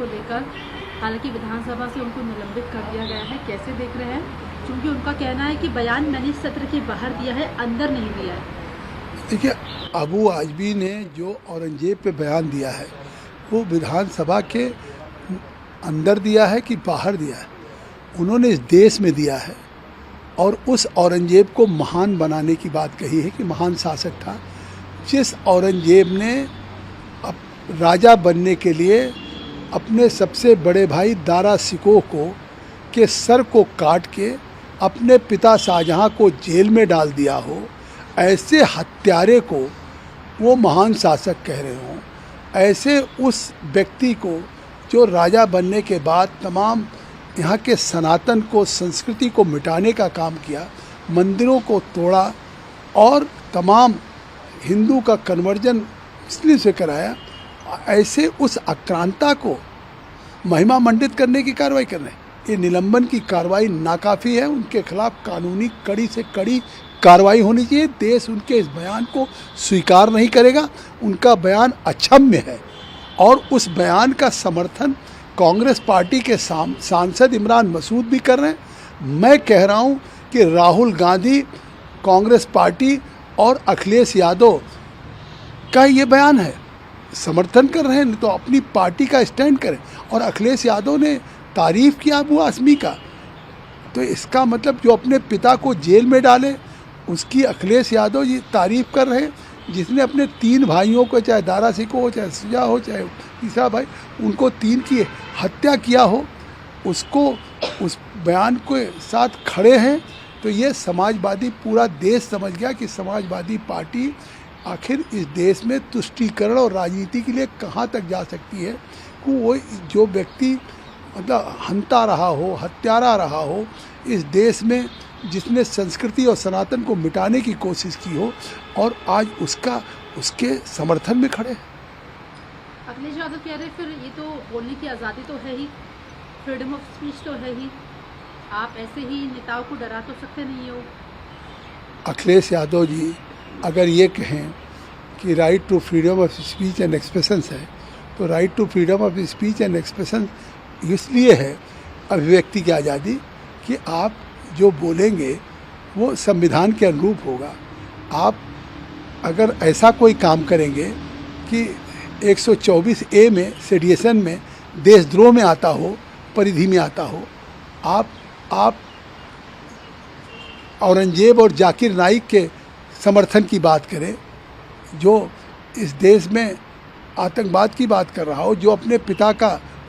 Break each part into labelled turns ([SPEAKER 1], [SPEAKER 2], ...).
[SPEAKER 1] को लेकर, हालांकि विधानसभा से उनको निलंबित कर दिया गया है, कैसे देख रहे हैं? क्योंकि उनका कहना है कि बयान मैंने सत्र के बाहर दिया है, अंदर नहीं दिया है।
[SPEAKER 2] देखिए, अबू आजमी ने जो औरंगजेब पे बयान दिया है वो विधानसभा के अंदर दिया है कि बाहर दिया है? उन्होंने इस देश में दिया है और उस औरंगजेब को महान बनाने की बात कही है कि महान शासक था। जिस औरंगजेब ने अब राजा बनने के लिए अपने सबसे बड़े भाई दारा शिकोह को के सर को काट के अपने पिता शाहजहां को जेल में डाल दिया हो, ऐसे हत्यारे को वो महान शासक कह रहे हों, ऐसे उस व्यक्ति को जो राजा बनने के बाद तमाम यहाँ के सनातन को, संस्कृति को मिटाने का काम किया, मंदिरों को तोड़ा और तमाम हिंदू का कन्वर्जन मुस्लिम से कराया, ऐसे उस आक्रांता को महिमा मंडित करने की कार्रवाई कर रहे हैं। ये निलंबन की कार्रवाई नाकाफ़ी है, उनके खिलाफ कानूनी कड़ी से कड़ी कार्रवाई होनी चाहिए। देश उनके इस बयान को स्वीकार नहीं करेगा। उनका बयान अक्षम्य है और उस बयान का समर्थन कांग्रेस पार्टी के सांसद इमरान मसूद भी कर रहे हैं। मैं कह रहा हूं कि राहुल गांधी, कांग्रेस पार्टी और अखिलेश यादव का ये बयान है, समर्थन कर रहे हैं तो अपनी पार्टी का स्टैंड करें। और अखिलेश यादव ने तारीफ़ किया अबू आज़मी का, तो इसका मतलब जो अपने पिता को जेल में डाले उसकी अखिलेश यादव ये तारीफ़ कर रहे हैं, जिसने अपने 3 भाइयों को, चाहे दारा शिकोह हो, चाहे शुजा हो, चाहे तीसरा भाई, उनको 3 की हत्या किया हो, उसको उस बयान के साथ खड़े हैं। तो ये समाजवादी, पूरा देश समझ गया कि समाजवादी पार्टी आखिर इस देश में तुष्टीकरण और राजनीति के लिए कहाँ तक जा सकती है कि वो जो व्यक्ति मतलब हंता रहा हो, हत्यारा रहा हो इस देश में, जिसने संस्कृति और सनातन को मिटाने की कोशिश की हो, और आज उसके समर्थन में खड़े हैं।
[SPEAKER 1] अखिलेश यादव कह रहे फिर ये तो बोलने की आज़ादी तो है ही, फ्रीडम ऑफ स्पीच तो है ही, आप ऐसे ही नेताओं को डरा तो सकते नहीं हो।
[SPEAKER 2] अखिलेश यादव जी अगर ये कहें कि right to freedom of speech and expression है, तो right to freedom of speech and expression इसलिए है, अभिव्यक्ति की आज़ादी, कि आप जो बोलेंगे वो संविधान के अनुरूप होगा। आप अगर ऐसा कोई काम करेंगे कि 124A में सेडिशन में देशद्रोह में आता हो, परिधि में आता हो, आप औरंगजेब और जाकिर नाइक के समर्थन की बात करें, जो इस देश में आतंकवाद की बात कर रहा हो, जो अपने पिता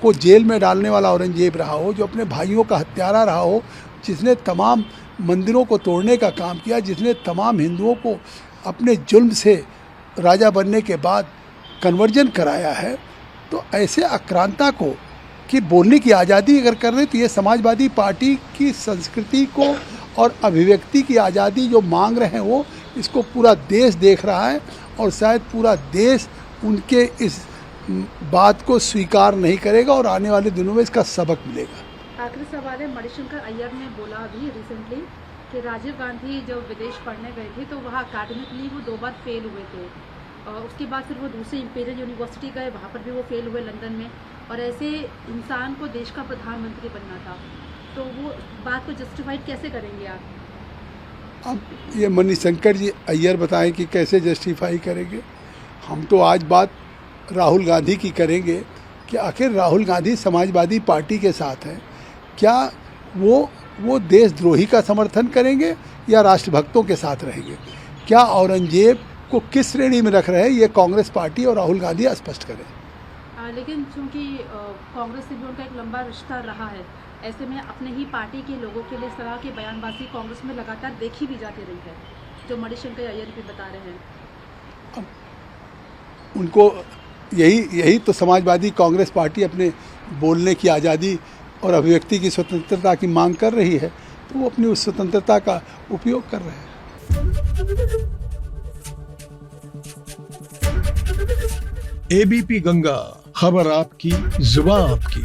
[SPEAKER 2] को जेल में डालने वाला औरंगजेब रहा हो, जो अपने भाइयों का हत्यारा रहा हो, जिसने तमाम मंदिरों को तोड़ने का काम किया, जिसने तमाम हिंदुओं को अपने जुल्म से राजा बनने के बाद कन्वर्जन कराया है, तो ऐसे आक्रांता को कि बोलने की आज़ादी अगर कर रहे, तो ये समाजवादी पार्टी की संस्कृति को और अभिव्यक्ति की आज़ादी जो मांग रहे हैं वो, इसको पूरा देश देख रहा है और शायद पूरा देश उनके इस बात को स्वीकार नहीं करेगा और आने वाले दिनों में इसका सबक मिलेगा।
[SPEAKER 1] आखिरी सवाल है, मणिशंकर अय्यर ने बोला अभी रिसेंटली कि राजीव गांधी जब विदेश पढ़ने गए थे तो वहाँ अकादमिकली वो 2 बार फेल हुए थे, और उसके बाद फिर वो दूसरी इंपीरियल यूनिवर्सिटी गए, वहाँ पर भी वो फेल हुए लंदन में, और ऐसे इंसान को देश का प्रधानमंत्री बनना था, तो वो बात को जस्टिफाइड कैसे करेंगे आप?
[SPEAKER 2] अब ये मणिशंकर जी अय्यर बताएं कि कैसे जस्टिफाई करेंगे। हम तो आज बात राहुल गांधी की करेंगे कि आखिर राहुल गांधी समाजवादी पार्टी के साथ हैं, क्या वो देशद्रोही का समर्थन करेंगे या राष्ट्रभक्तों के साथ रहेंगे? क्या औरंगजेब को किस श्रेणी में रख रहे हैं, ये कांग्रेस पार्टी और राहुल गांधी स्पष्ट करें।
[SPEAKER 1] लेकिन चूंकि कांग्रेस से भी उनका एक लंबा रिश्ता रहा है, ऐसे में अपने ही पार्टी के लोगों के लिए इस तरह की बयानबाजी कांग्रेस में लगातार देखी भी जाती रही है, जो मणिशंकर अय्यर भी बता रहे हैं।
[SPEAKER 2] अब उनको यही तो समाजवादी कांग्रेस पार्टी अपने बोलने की आज़ादी और अभिव्यक्ति की स्वतंत्रता की मांग कर रही है, तो वो अपनी उस स्वतंत्रता का उपयोग कर रहे हैं।
[SPEAKER 3] एबीपी गंगा, खबर आपकी, जुबान आपकी।